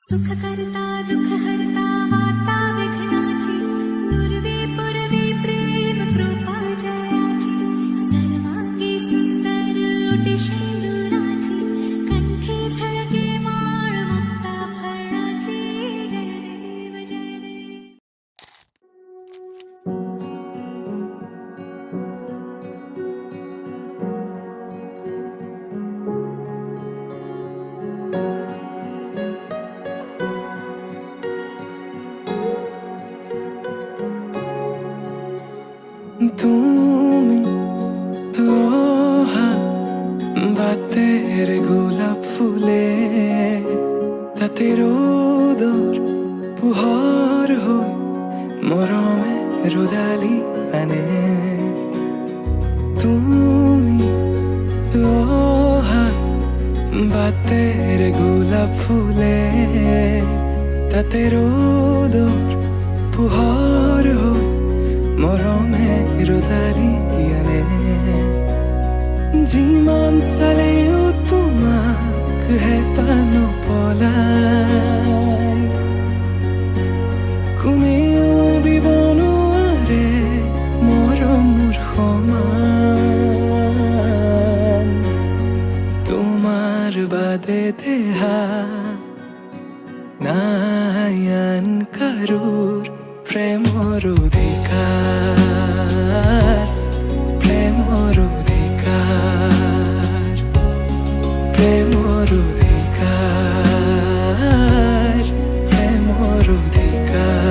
सुख करता दुख हरता वार्ता विघ्नाची पूर्वी पूर्वी प्रेम कृपा जयाची सर्वांगी सुंदर ओटी शेंदुराची कंठी झळके माळ मुक्ता फळाची जय देव जय देव. তুমি বাতের গোলাপ ফুলে তাতে রোদর পুহর হই মরমে রোদালি আনে তুমি বাতের গোলাপ ফুলে তাতে রোদর পুহর হই মৰমে ৰ'দালি আনে যিমান চালেও তোমাক হেঁপাহ নপলাই কোনেও দিব নোৱাৰে মৰম মোৰ সমান তোমাৰ বাদে দেহা নাই আন কাৰোৰ প্ৰেমৰ অধিকাৰ প্ৰেমৰ অধিকাৰ প্ৰেমৰ অধিকাৰ প্ৰেমৰ অধিকাৰ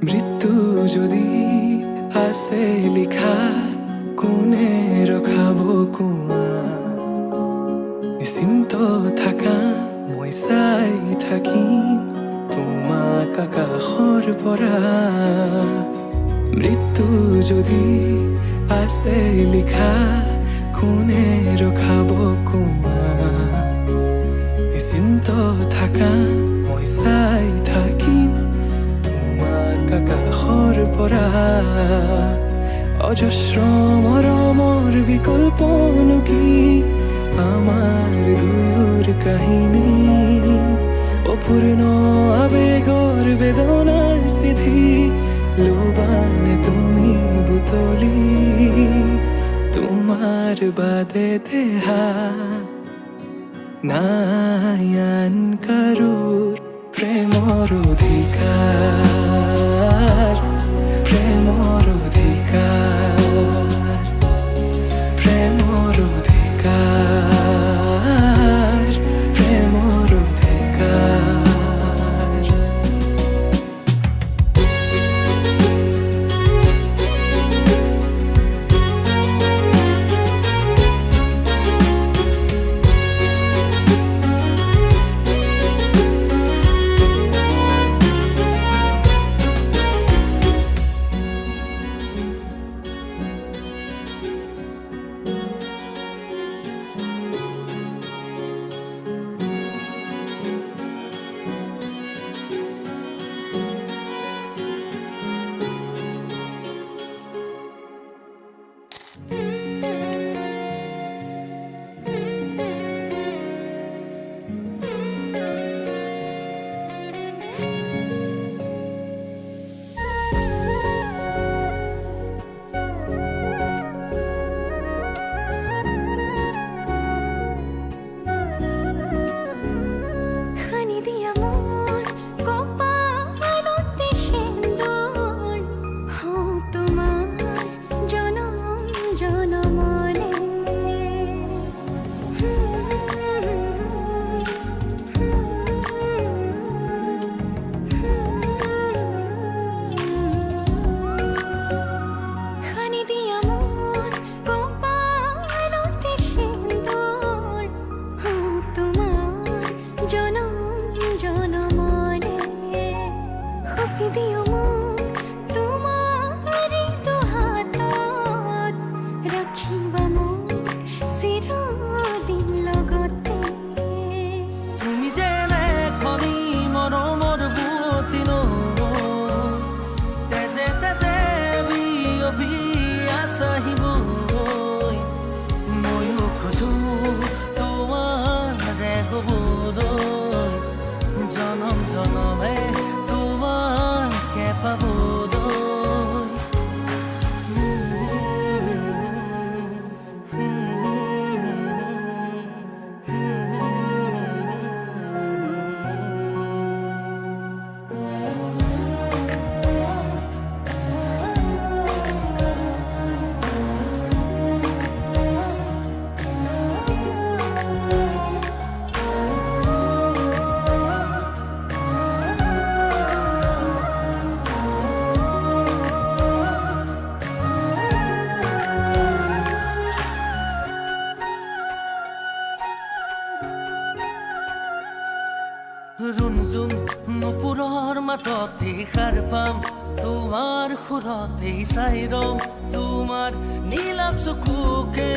মৃত্যু যদি আছে লিখা কোনে ৰখাব কোৱা নিশ্চিন্ত থাকা মই চাই থাকিম তোমাক আকাশৰ পৰা মৃত্যু যদি আছে লিখা কোনে ৰখাব কোৱা নিশ্চিন্ত থাকা মই চাই থাকিম আকাশৰ পৰা অজস্ৰ মৰমৰ বিকল্পনো কি আমাৰ দুয়োৰ কাহিনী অপূৰ্ণ আবেগৰ বেদনাৰ চিঠি লোবানে তুমি বুটলি তোমাৰ বাদে দেহা নাই আন কাৰোৰ প্ৰেমৰ অধিকাৰ প্ৰেমৰ অধিকাৰ প্ৰেমৰ অধিকাৰ প্ৰেমৰ অধিকাৰ দিও মোক তোমাৰি দুহাতত ৰাখিবা মোক চিৰদিন লগতে তুমি যেনে খনি মৰমৰ বুৱতী নৈ তেজে তেজে বিয়পি আছাহিবৈ ময়ো খোজো তোমাৰে হ'বলৈ জনম জনমে তোমাকে পাবলৈ ৰুণজুন নুপুৰৰ মাততে সাৰ পাম তোমাৰ সুৰতে চাই ৰম তোমাৰ নীলাভ চকুকে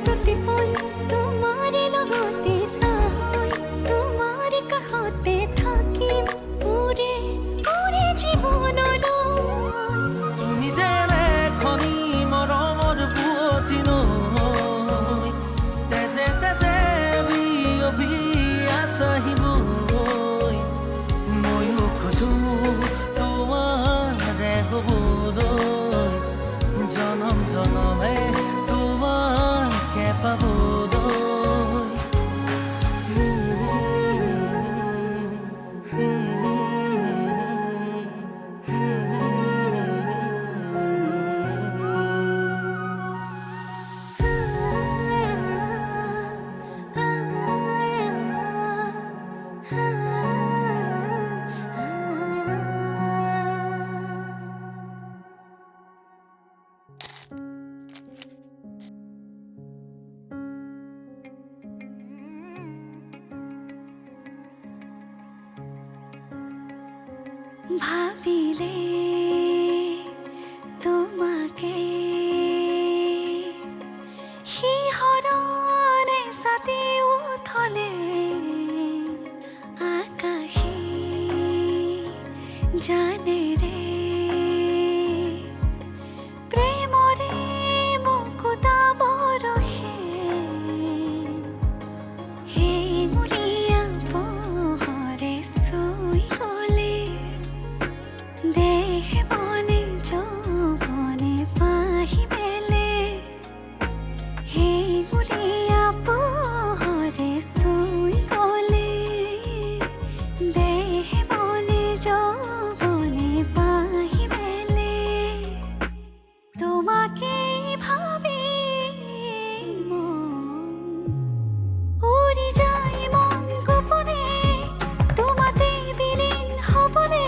প্ৰতিপল তোমাৰে লগতে চাই তোমাৰ কাষতে থাকিম পুৰে পুৰে জীৱনলৈ তুমি যেনে খনি মৰমৰ বুৱতী নৈ তেজে তেজে বিয়পি আছাহিবৈ ময়ো খোজো তোমাৰে হ'বলৈ জনম জনমে তোমাকে পাবলৈ ভাবিলে তোমাকে শিহৰণে ছাতি উঠলে আকাশে জানেৰে প্ৰেমৰে মুকুতা বৰষে সেই মুৰিয়া পোহৰে চুই গ'লে দেহ মনে যৌৱনে পাহি মেলে সেই মুৰিয়া পোহৰে চুই গ'লে দেহ মনে যৌৱনে পাহি মেলে তোমাকে ভাবি মন উৰি যায় মন গোপনে তোমাতে বিলীন হ'বনে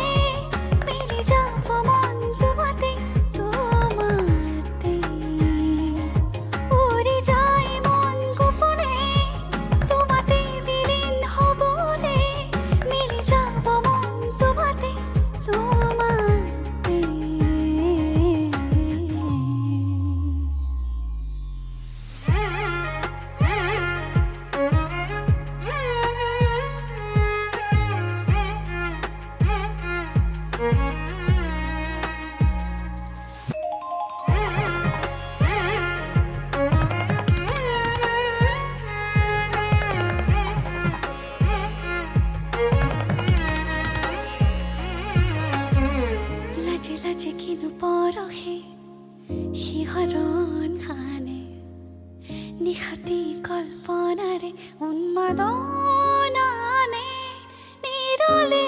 মিলি যাব মন তোমাতে তোমাতে উৰি যায় মন গোপনে তোমাতে বিলীন হ'বনে মিলি যাব মন তোমাতে তোমাতে লাজে লাজে কিনো পৰহে শিহৰণ খানে নিশাতি কল্পনাৰে উন্মাদনানে নিৰলে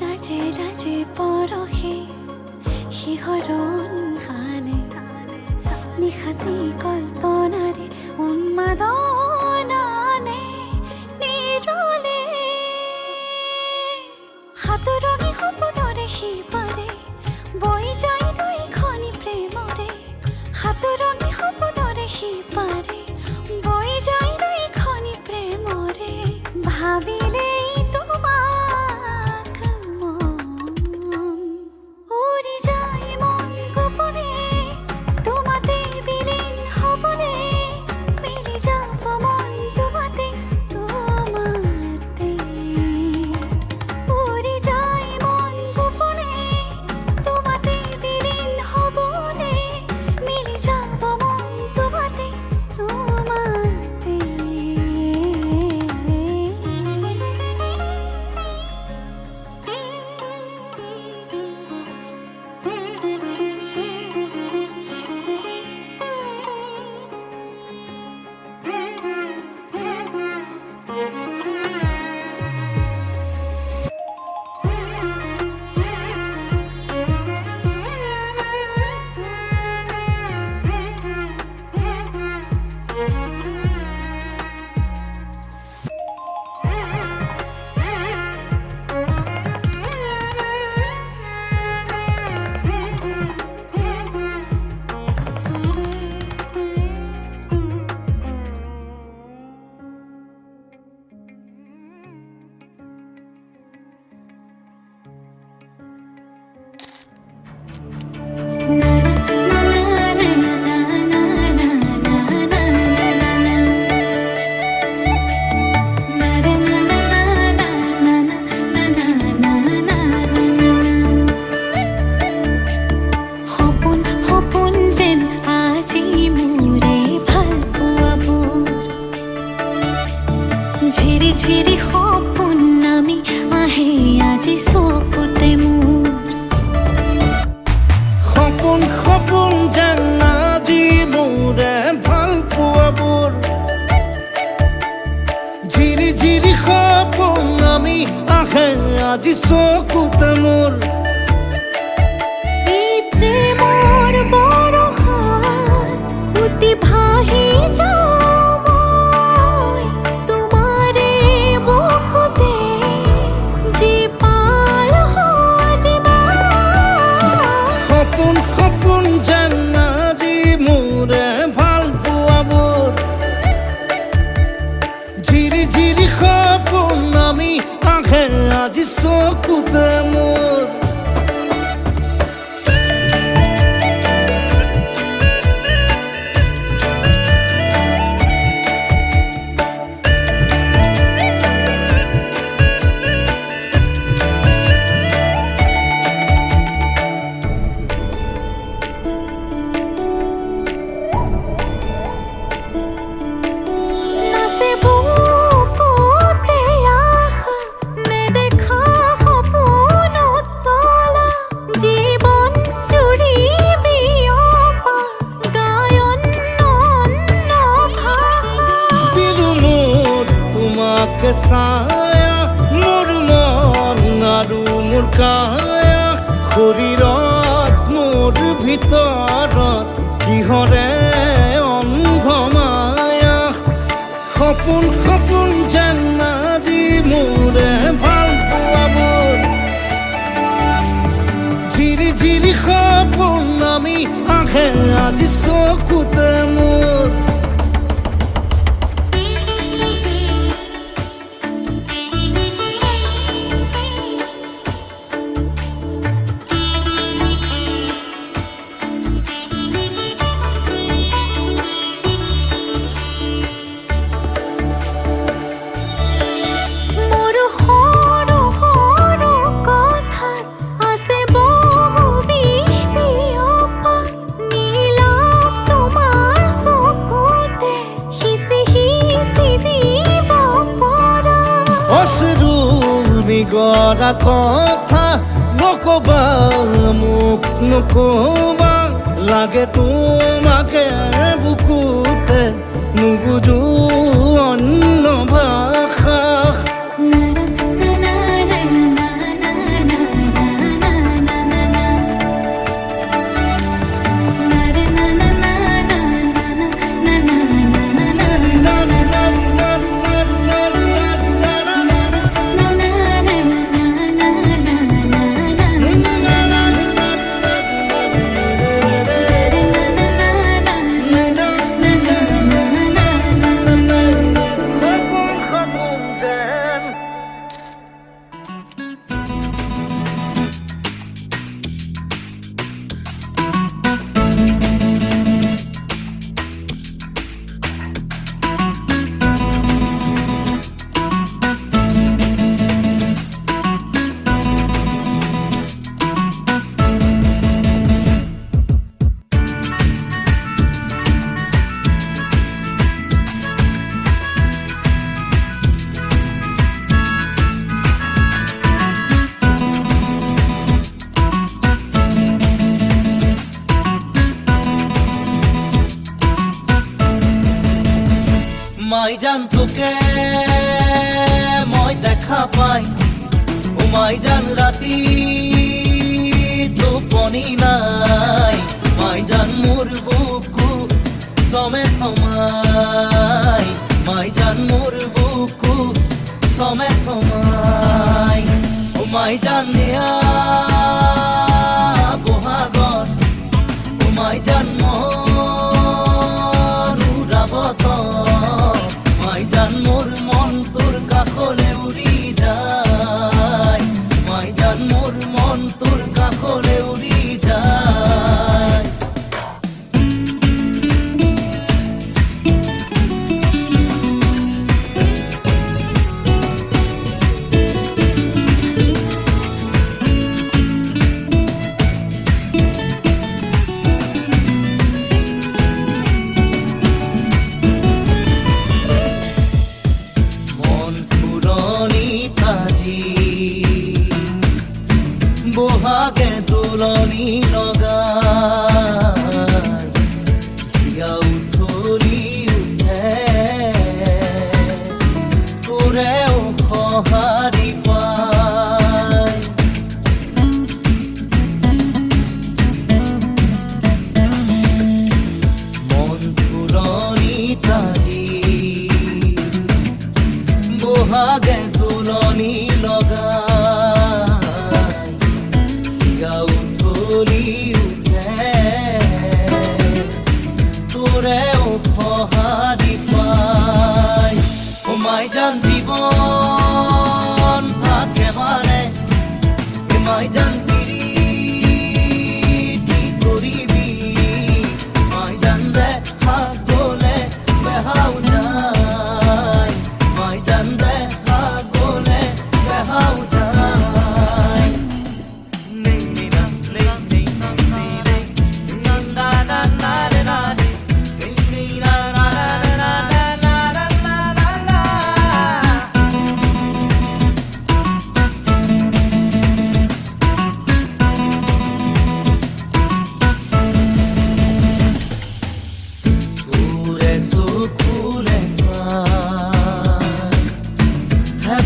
লাজে লাজে পৰহে শিহৰণ খানে নিশাতি কল্পনাৰে উন্মাদনানে নিৰলে সাতৰঙী সপোনৰে সিপাৰে বৈ যায় নৈখনি প্ৰেমৰে সাতৰঙী সপোনৰে সিপাৰে বৈ যায় নৈখনি প্ৰেমৰে ভাবিলেই আজি চকুতে মোৰ সপোন সপোন যেন আজি মোৰে ভাল পোৱাবোৰ ঝিৰি ঝিৰি সপোন আমি আহে আজি চকুতে মোৰ এই প্ৰেমৰ বৰষাত উটি ভাহি যাওঁ মই তোমাৰে বুকুতে জীপাল সজিবা সপোন সপোন যেন আজি মোৰে ভাল পোৱাবোৰ ঝিৰি ঝিৰি সপোন আমি আহে আজি চকুতে মোৰ নাচে বুকুতে আশা নেদেখা সপোনত তলা জীৱন জুৰি বিয়পা গায়ন অন্য ভাষা দিলো মোৰ তোমাকে ছায়া মোৰ মন আৰু মোৰ কায়া শৰীৰত মোৰ ভিতৰত কিহৰে অন্ধ মায়া সপোন সপোন যেন আজি মোৰে ভাল পোৱাবোৰ ঝিৰি ঝিৰি সপোন আমি আহে আজি চকুতে মোৰ মোৰ সৰু সৰু কথাত আছে বহু বিষ বিয়পা নীলাভ তোমাৰ চকুতে সিঁচি সিঁচি দিব পৰা অশ্ৰু নিগৰা কথা নকবা মোক নকবা লাগে তোমাকে বুকুতে নুবুজো অন্য ভাষা মাই জান তোকে মই দেখা পাই ও মাই জান ৰাতি টোপনি নাই মাই জান মোৰ বুকু সমে সমাই মাই জান মোৰ বুকু সমে সমাই ও মাই জান নিয়া বহাগত ও মাই জান উৰাবত মাই জান মোৰ মন তোৰ কাষলে উৰি যায় মাই জান মোৰ মন তোৰ কাষলে উৰি যায় বহাগে তোলনি লগাই হিয়া উঠলি উঠে তোৰেও সঁহাৰি পায় মন পুৰণি তাজি বহাগে তোলনি লগাই হিয়া উঠলি উঠে তোৰেও সঁহাৰি পায় ও মাই জান জীবন থাকে মানে এ মাই জান তিৰি কি কৰিবি মাই জান দে গলে বেহাও যায় মাই জান দে গলে বেহাও যায়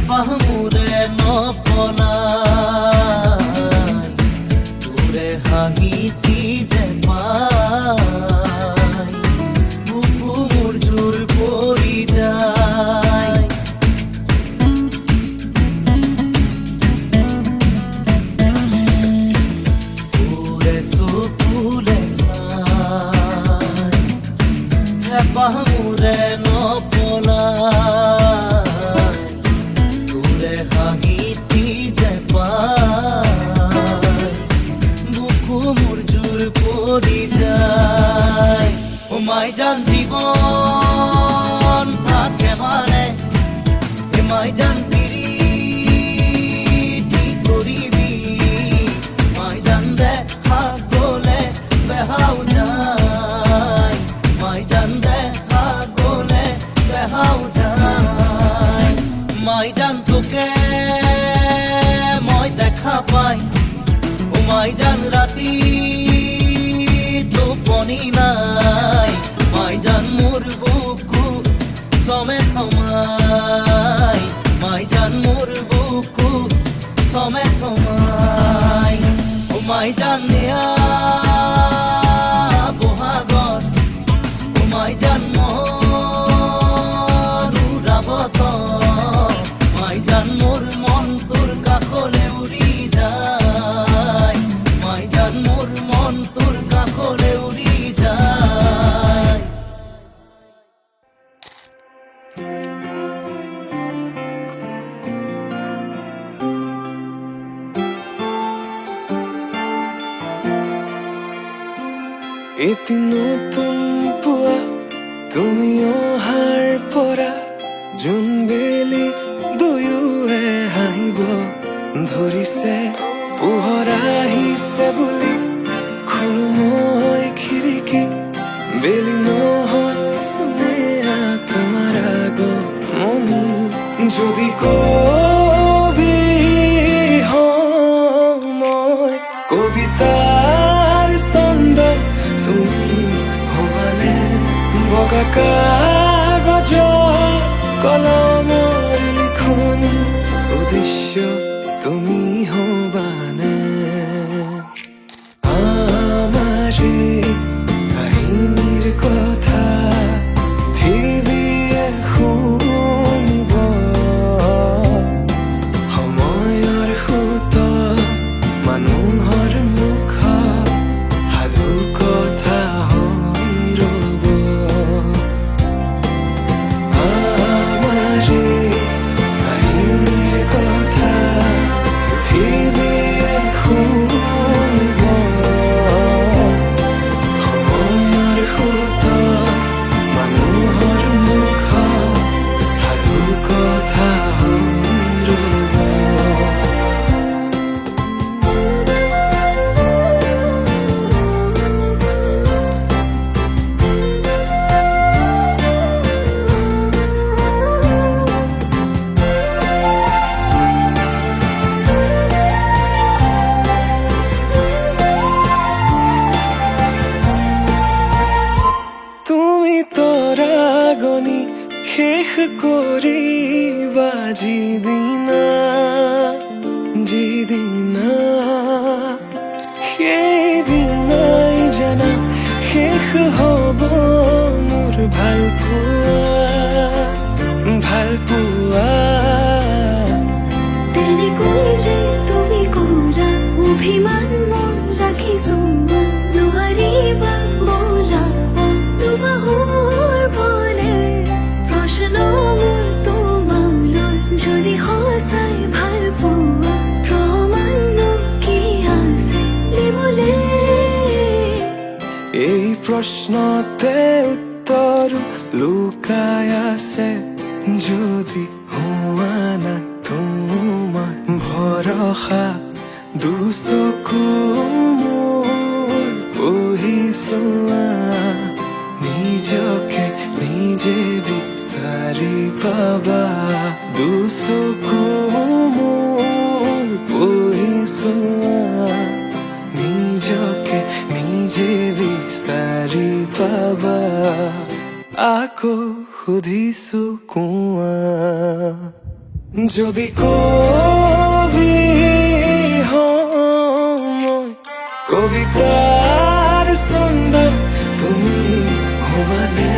পাহমুৰে নপলাই তোৰে হাঁহিটি যে পাই বুকু মোৰ জোৰ পৰি যায় তোৰে চকুৰে চাই পাহমুৰে নপলাই হাঁহিটি যে পায় বুকু মোৰ জোৰ পৰি যায় ও মাই জান জীবন থাকে মানে এ মাই জান তিৰি কি কৰিবি মাই জান দে গলে বেহাও যায় মাই জান দে গলে বেহাও যায় মাই জান তোকে মই দেখা পাই ও মাই জান ৰাতি টোপনি নাই মাই জান মোৰ বুকু সমে সমাই মাই জান মোৰ বুকু সমে সমাই ও মাই জান নিয়া বহাগত ও মাই জান মনুৰাবত মাই জান মোৰ মন তোৰ কাষলে উৰি যায় মাই জান মোৰ মন তোৰ কাষলে উৰি যায় এটি নতুন পুৱা তুমি অহাৰ পৰা জোনবেলি দুয়োৱে হাঁহিব ধৰিছে পোহৰ আহিছে বুলি খোলো মই খিৰিকী বেলি নহয় শুনে তোমাৰ আগমনি যদি কবি হওঁ মই কবিতাৰ ছন্দ তুমি হবানে বগা কাগজৰ কলমৰ লিখনি উদ্দেশ্য তুমি হবানে আমাৰ কাহিনীৰ কথা পৃথিৱীয়ে শুনিব সময়ৰ সোঁতত মানুহৰ মুখত সাধু কথা হৈ ৰ'ব আমাৰ কাহিনীৰ কথা পৃথিৱী কৰিবা যিদিনা সেইদিনাই জানা শেষ হ'ব মোৰ ভাল পোৱা তেনেকৈ যে তুমি কৰা অভিমান মোৰ ৰাখিছো নোৱাৰিবা বোলাব দুবাহুৰ বলে প্ৰশ্ন মোৰ তোমালৈ যদি সঁচাই ভাল পোৱা প্ৰমাণনো কি আছে দিবলে এই প্ৰশ্নতে উত্তৰ লুকাই আছে যদি হোৱা না তোমাৰ ভৰসা দুচকু মোৰ পঢ়িছোৱা নিজকে নিজে বিচাৰি পাবা দুচকু মোৰ পঢ়িছোৱা নিজকে নিজে বিচাৰি পাবা আকৌ সুধিছো কোৱা যদি কবি হওঁ মই কবিতাৰ ছন্দ তুমি হবানে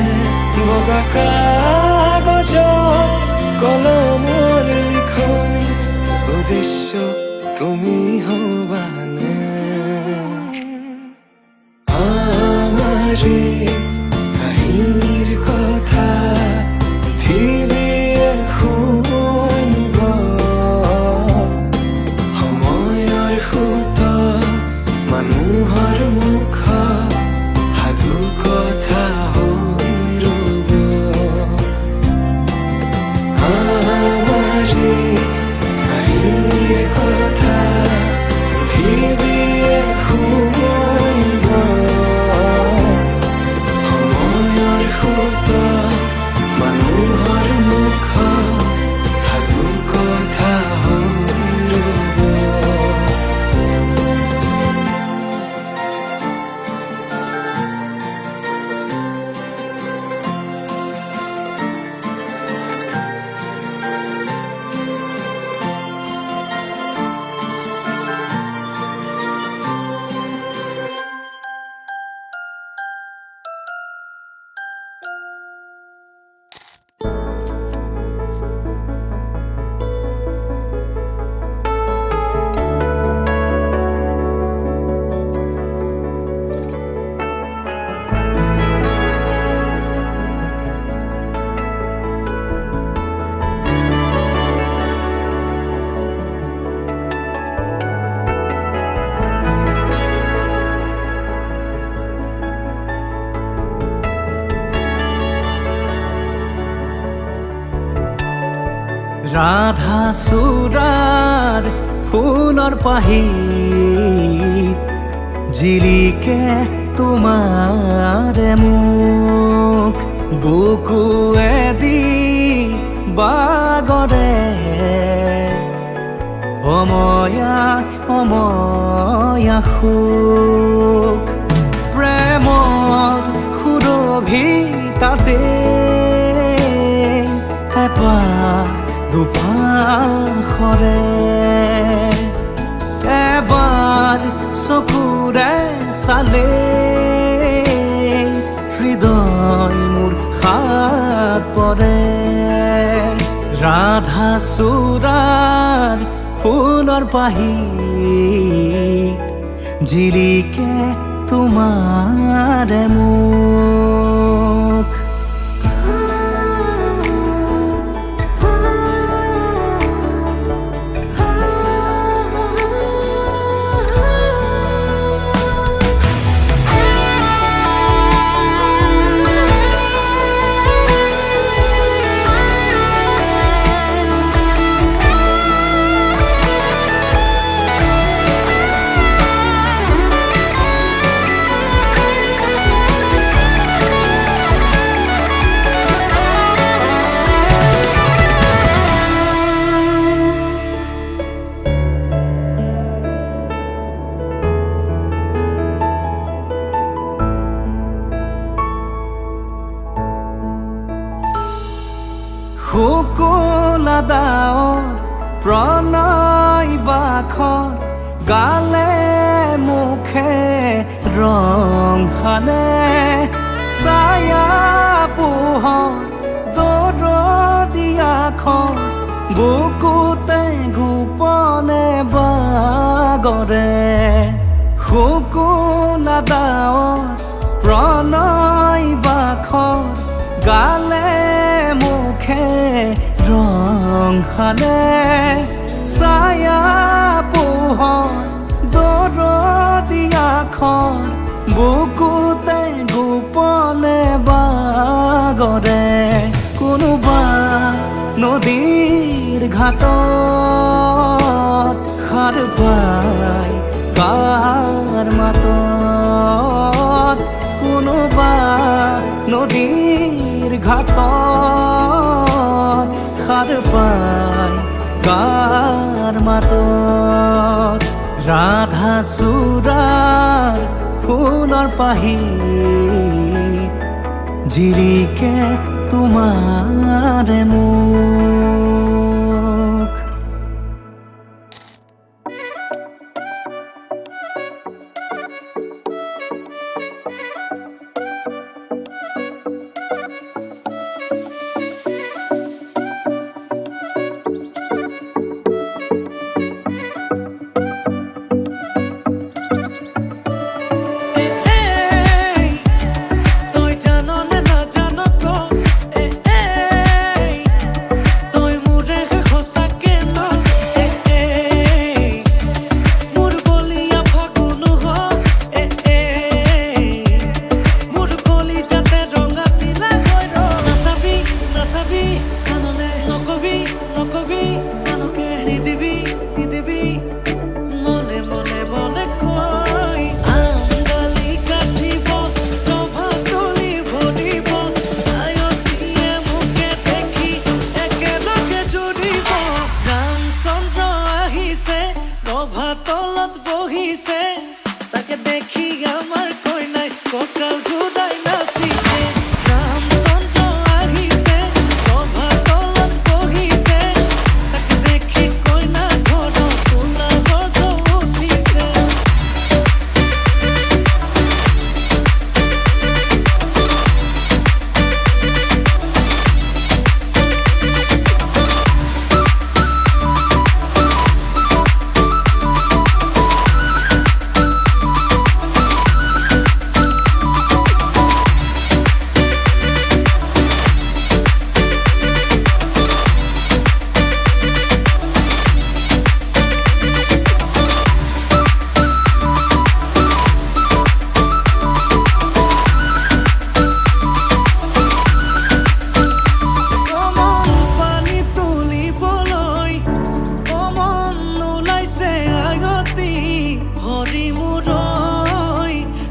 বগা কাগজ কলমৰ লিখনি উদ্দেশ্য তুমি হবানে আমাৰে কাহিনীৰ কথা পৃথিৱীয়ে শুনিব সময়ৰ সোঁতত মানুহৰ মুখত সাধু কথা হৈ ৰ'ব আমাৰে কাহিনীৰ কথা পৃথিৱীয়ে শুনিব সময়ৰ সোঁতত মানুহৰ মুখত সাধু কথা হৈ ৰ'ব ৰাধা চূড়াৰ ফুলৰ পাহিত জিলিকে তোমাৰে মুখ বুকুৱেদি বাগৰে অময়া সুখ প্ৰেমৰ সুৰভিতাতে এবাৰ দুপাশৰে এবাৰ চকুৰে চালে হৃদয় মোৰ হাত পৰে ৰাধা চূড়াৰ ফুলৰ পাহিত জিলিকে তোমাৰে মুখ গালে মুখে রং খানে ছায়া পোহৰ দৰদীয়া খন বুকুতে গোপনে বাগৰে শুকুনা ডাৱৰ প্ৰণয় বাখৰ গালে মুখে ৰং খানে ছায়া পোহৰ দৰদীয়া খন বুকুতে গোপনে বাগৰে কোনোবা নদীৰ ঘাটত সাৰ পাই কাৰ মাতত কোনোবা নদীৰ ঘাটত সাৰ পাই কাৰ মাতত ৰাধা চূড়াৰ ফুলৰ পাহি জিৰিকে তোমাৰে মুখ তলত বহিছে তাকে দেখি আমার কইনাই ককাল ঘুরাই নাচিছে রামচন্দ্র আহিছে সভা তলত বহিছে তাকে দেখি কইনা ঘর তোলা বড় উঠিছে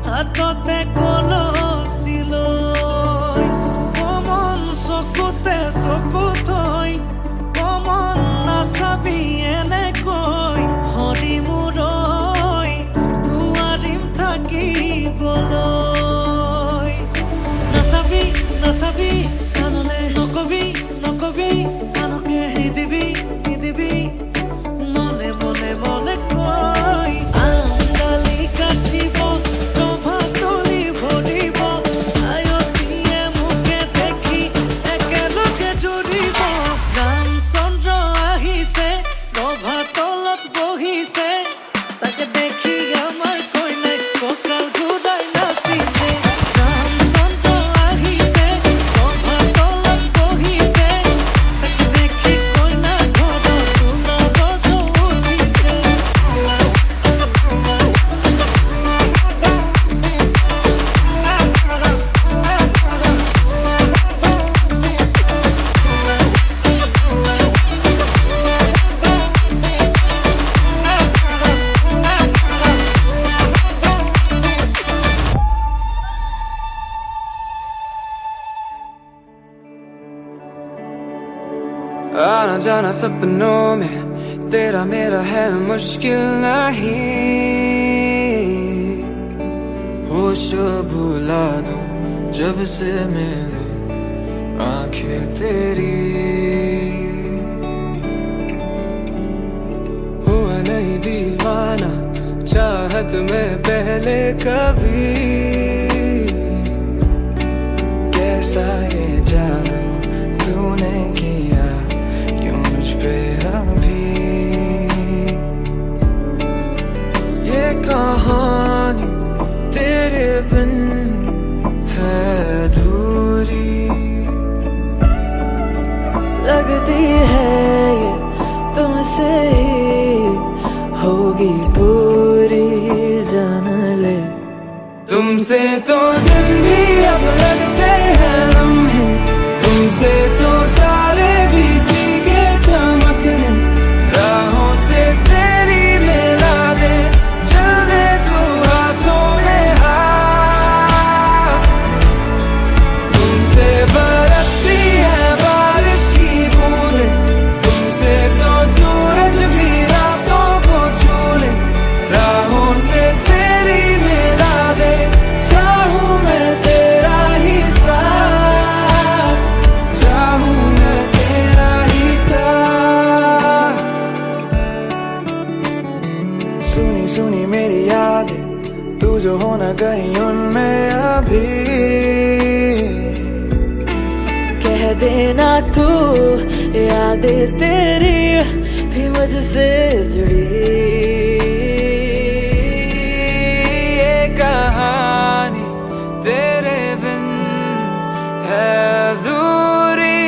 হাততে কলচিলৈ কমন চকুতে চকু থৈ কমন নাচাবি এনেকৈ হৰি মূৰৈ নোৱাৰিম থাকিবলৈ নাচাবি নাচাবি কাণলে নকবি নকবি কাণকে নিদিবি নিদিবি মনে মনে মনে কৈ আঙালি কাটিব आना जाना सपनों में तेरा मेरा है मुश्किल नहीं होश भुला दूं जब से मिले आंखें तेरी हुआ नहीं दीवाना चाहत में पहले कभी कैसा ये जादू तूने किया यूं मुझ पे अभी ये कहानी तेरे बिन है अधूरी लगती है ये तुमसे ही होगी पूरी जान ले तुमसे तो दिन भी अब लगते हैं लम्हे तुमसे तो तारे भी सीखे चमकने राहों से तेरी मिला दे चल दे तू हाथों में हाथ तुमसे बरसती है बारिश की बूंदें तुमसे तो सूरज भी रातों को छू ले राहों से तेरी मिला दे चाहूं मैं तेरा ही साथ चाहूं मैं तेरा ही साथ सुनी सुनी मेरी यादें तू जो हो ना कहीं उनमें अभी कह देना तू यादें तेरी भी मुझसे जुड़ी ये कहानी तेरे बिन है अधूरी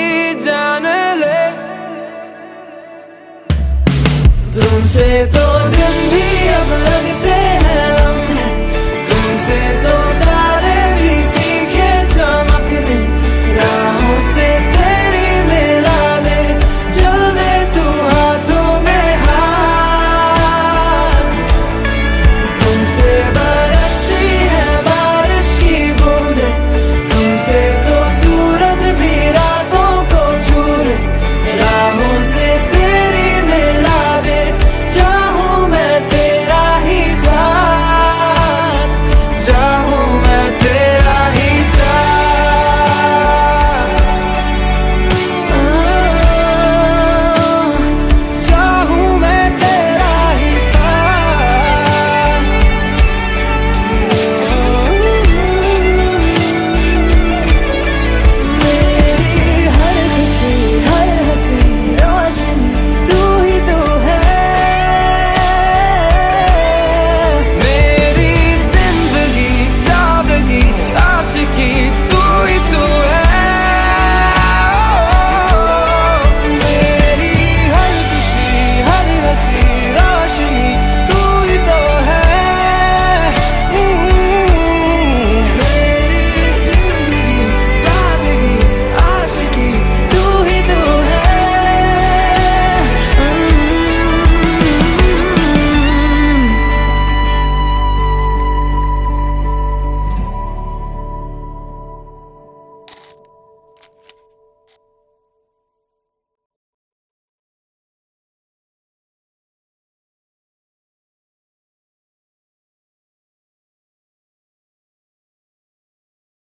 जान ले तुमसे तो दिन भी अब लगते